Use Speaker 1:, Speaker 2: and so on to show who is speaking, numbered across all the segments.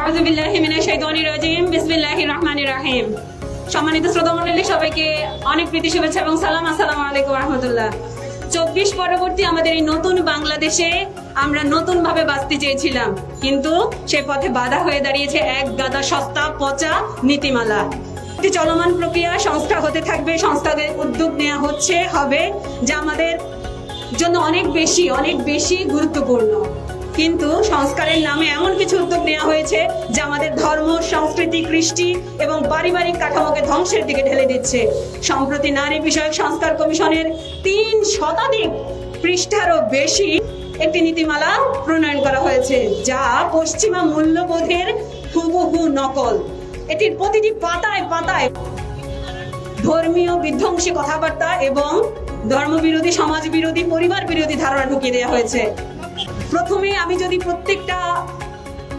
Speaker 1: আউযু বিল্লাহি মিনাশ শাইতানির রাজিম বিসমিল্লাহির রহমানির রহিম। সম্মানিত শ্রোতা মণ্ডলী, সবাইকে অনেক প্রীতি শুভেচ্ছা এবং সালাম। আসসালামু আলাইকুম ওয়া রাহমাতুল্লাহ। 24 পরবর্তী আমাদের এই নতুন বাংলাদেশে আমরা নতুন ভাবে বাঁচতে চেয়েছিলাম, কিন্তু সে পথে বাধা হয়ে দাঁড়িয়েছে এক গাদা সস্তা পচা নীতিমালা। একটি চলমান প্রক্রিয়া, সংস্কার হতে থাকবে, সংস্কারের উদ্যোগ নেওয়া হবে, যা আমাদের জন্য অনেক বেশি গুরুত্বপূর্ণ। কিন্তু সংস্কারের নামে এমন কিছু উদ্যোগ নেওয়া হয়েছে যা আমাদের ধর্ম, সংস্কৃতি, কৃষ্টি এবং পারিবারিক কাঠামোকে ধ্বংসের দিকে ঠেলে দিচ্ছে। সম্প্রতি নারী বিষয়ক সংস্কার কমিশনের 3 শতাধিক পৃষ্ঠারও বেশি একটি নীতিমালা প্রণয়ন করা হয়েছে, যা পশ্চিমা মূল্যবোধের হুবহু নকল। এটির প্রতিটি পাতায় পাতায় ধর্মীয় বিধ্বংসী কথাবার্তা এবং ধর্মবিরোধী, সমাজ বিরোধী, পরিবার বিরোধী ধারণা ঢুকিয়ে দেওয়া হয়েছে। প্রথমে আমি যদি প্রত্যেকটা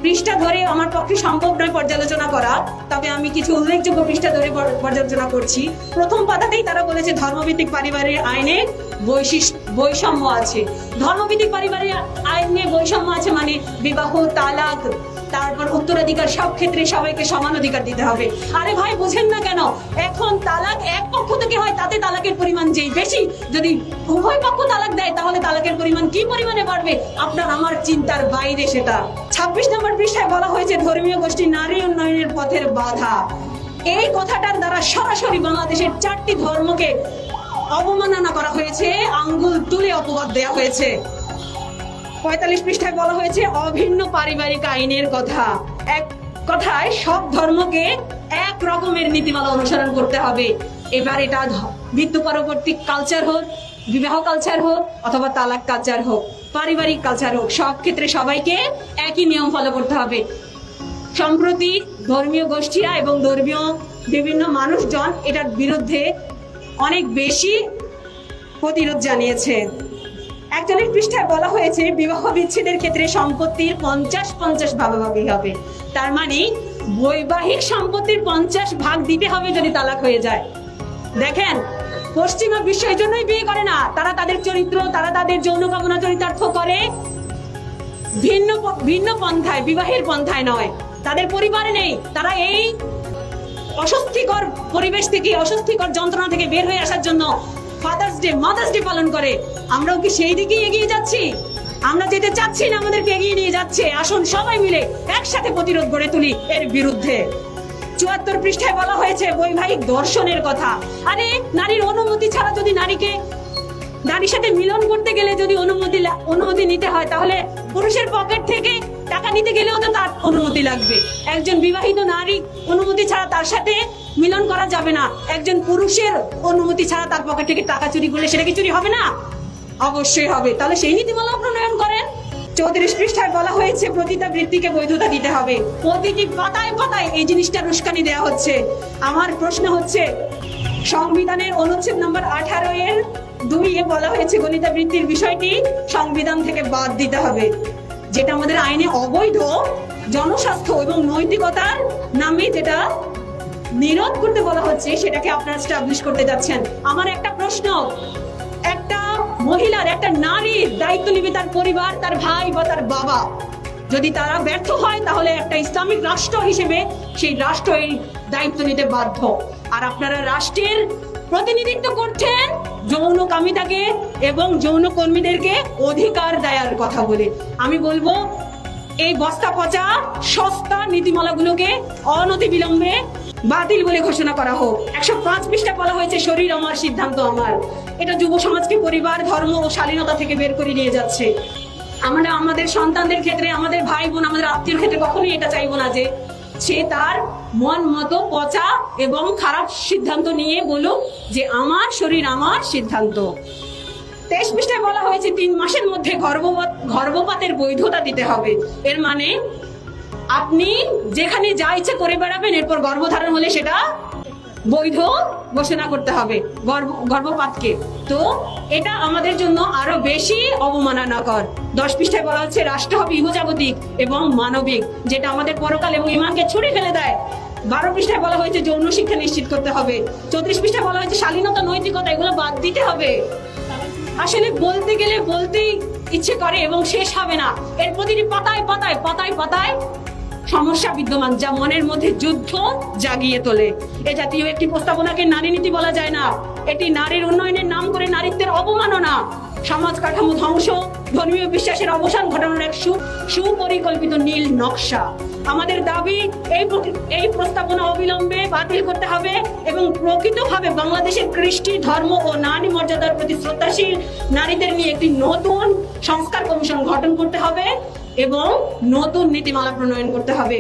Speaker 1: পৃষ্ঠা ধরে, আমার পক্ষে সম্ভব নয় পর্যালোচনা করা, তবে আমি কিছু উল্লেখযোগ্য পৃষ্ঠা ধরে পর্যালোচনা করছি। প্রথম পাতাতেই তারা বলেছে ধর্মভিত্তিক পারিবারিক আইনে বৈষম্য আছে। ধর্মভিত্তিক পারিবারিক আইনে বৈষম্য আছে মানে বিবাহ, তালাক, তারপর উত্তরাধিকার, সব ক্ষেত্রে সবাইকে সমান অধিকার দিতে হবে। আরে ভাই, বুঝেন না কেন? এখন তালাক এক পক্ষ থেকে হয়, তাতে তালাকের পরিমাণ যেই বেশি, যদি উভয় পক্ষ তালাক দেয় তাহলে তালাকের পরিমাণ কি পরিমাণে বাড়বে, আপনার আমার চিন্তার বাইরে সেটা। 26 নম্বর পৃষ্ঠায় বলা হয়েছে ধর্মীয় গোষ্ঠী নারী উন্নয়নের পথের বাধা। এই কথাটার দ্বারা সরাসরি বাংলাদেশের 4টি ধর্মকে অবমাননা করা হয়েছে, আঙ্গুল তুলে অপবাদ দেওয়া হয়েছে। 45 পৃষ্ঠায় বলা হয়েছে অভিন্ন পারিবারিক আইনের কথা। এক কথায় সব ধর্মকে এক রকমের নীতিমালা অনুসরণ করতে হবে। এবার এটা মৃত্যু পরবর্তী কালচার হোক, বিবাহ কালচার হোক, অথবা তালাক কালচার হোক, পারিবারিক কালচার হোক, সব ক্ষেত্রে সবাইকে একই নিয়ম ফলো করতে হবে। সম্প্রতি ধর্মীয় গোষ্ঠীরা এবং ধর্মীয় বিভিন্ন মানুষজন এটার বিরুদ্ধে অনেক বেশি প্রতিরোধ জানিয়েছে। 41 পৃষ্ঠায় বলা হয়েছে বিবাহ বিচ্ছেদের ক্ষেত্রে সম্পত্তির 50-50 ভাগাভাগি হবে। তার মানে বৈবাহিক সম্পত্তির 50 ভাগ দিতে হবে যদি তালাক হয়ে যায়। দেখেন, পশ্চিমা বিশ্ব এই জন্যই বিয়ে করে না, তারা তাদের চরিত্র, তারা তাদের যৌন কামনা চরিতার্থ করে ভিন্ন পন্থায়, বিবাহের পন্থায় নয়। তাদের পরিবারে নেই, তারা এই অস্বস্তিকর পরিবেশ থেকে, অস্বস্তিকর যন্ত্রণা থেকে বের হয়ে আসার জন্য ফাদার্স ডে, মাদার্স ডে পালন করে। আমরাও কি সেই দিকেই এগিয়ে যাচ্ছি? আমরা যেতে চাচ্ছি না, আমাদেরকে এগিয়ে নিয়ে যাচ্ছে। আসুন সবাই মিলে একসাথে প্রতিরোধ গড়ে তুলি এর বিরুদ্ধে। 74 পৃষ্ঠায় বলা হয়েছে বৈবাহিক দর্শনের কথা। আরে, নারীর অনুমতি ছাড়া যদি নারীর সাথে মিলন করতে গেলে যদি অনুমতি নিতে হয়, তাহলে পুরুষের পকেট থেকে টাকা নিতে গেলেও তো তার অনুমতি লাগবে। একজন বিবাহিত নারী অনুমতি ছাড়া তার সাথে মিলন করা যাবে না। একজন পুরুষের অনুমতি ছাড়া তার পকেট থেকে টাকা চুরি করলে সেটা কি চুরি হবে না? অবশ্যই হবে। তাহলে সেই নীতিমালা প্রণয়ন করেন। 34 পৃষ্ঠায় বলা হয়েছে পতিতাবৃত্তিকে বৈধতা দিতে হবে। প্রতিটি পাতায় পাতায় এই জিনিসটা উস্কানি দেওয়া হচ্ছে। আমার প্রশ্ন হচ্ছে, সংবিধানের অনুচ্ছেদ নম্বর 18 এর 2 বলা হয়েছে পতিতাবৃত্তির বিষয়টি সংবিধান থেকে বাদ দিতে হবে, যেটা আমাদের আইনে অবৈধ। জনস্বাস্থ্য এবং নৈতিকতার নামে যেটা নিরোধ করতে বলা হচ্ছে, সেটাকে আপনারা এস্টাবলিশ করতে যাচ্ছেন। আমার একটা প্রশ্ন, একটা মহিলার, একটা নারীর দায়িত্ব নিবে তার পরিবার, তার ভাই বা তার বাবা। যদি তারা ব্যর্থ হয়, তাহলে একটা ইসলামিক রাষ্ট্র হিসেবে সেই রাষ্ট্র এই দায়িত্ব নিতে বাধ্য। আর আপনারা রাষ্ট্রের প্রতিনিধিত্ব করছেন যৌন কামিতাকে এবং যৌন কর্মীদেরকে অধিকার দেওয়ার কথা বলে। আমি বলবো, এই বস্তা পচা সস্তা নীতিমালাগুলোকে অনতিবিলম্বে বাতিল বলে ঘোষণা করা হোক। 105 পৃষ্ঠা বলা হয়েছে শরীর আমার, সিদ্ধান্ত আমার। এটা যুব সমাজকে পরিবার, ধর্ম ও শালীনতা থেকে বের করে নিয়ে যাচ্ছে। আমরা আমাদের সন্তানদের ক্ষেত্রে, আমাদের ভাই বোন, আমাদের আত্মীয়র ক্ষেত্রে কখনোই এটা চাইবো না যে সে তার মন মতো পচা এবং খারাপ সিদ্ধান্ত নিয়ে বলুক যে আমার শরীর আমার সিদ্ধান্ত। 23 পৃষ্ঠায় বলা হয়েছে 3 মাসের মধ্যে গর্ভপাতের বৈধতা দিতে হবে। এর মানে আপনি যেখানে যা ইচ্ছে করে বেড়াবেন, এরপর গর্ভধারণ হলে সেটা বৈধ ঘোষণা করতে হবে গর্ভপাতকে। তো এটা আমাদের জন্য আরো বেশি অবমাননাকর। 10 পৃষ্ঠায় বলা হচ্ছে রাষ্ট্র হবে ইহজাগতিক এবং মানবিক, যেটা আমাদের পরকাল এবং ঈমানকে ছুঁড়ে ফেলে দেয়। 12 পৃষ্ঠায় বলা হয়েছে যৌন শিক্ষা নিশ্চিত করতে হবে। 34 পৃষ্ঠায় বলা হয়েছে শালীনতা, নৈতিকতা, এগুলো বাদ দিতে হবে। আসলে বলতে গেলে বলতেই ইচ্ছে করে এবং শেষ হবে না। এর প্রতিটি পাতায় পাতায় পাতায় পাতায় সমস্যা বিদ্যমান, যা মনের মধ্যে যুদ্ধ জাগিয়ে তোলে। এ জাতীয় একটি প্রস্তাবনাকে নারী নীতি বলা যায় না। এটি নারীর উন্নয়নের নাম করে নারীত্বের অবমাননা, সমাজ কাঠামো ধ্বংস, ধর্মীয় বিশ্বাসের অবসান ঘটানোর এক সুপরিকল্পিত নীল নকশা। আমাদের দাবি, এই প্রস্তাবনা অবিলম্বে বাতিল করতে হবে এবং প্রকৃতভাবে বাংলাদেশের কৃষ্টি, ধর্ম ও নারী মর্যাদার প্রতি শ্রদ্ধাশীল নারীদের নিয়ে একটি নতুন সংস্কার কমিশন গঠন করতে হবে এবং নতুন নীতিমালা প্রণয়ন করতে হবে।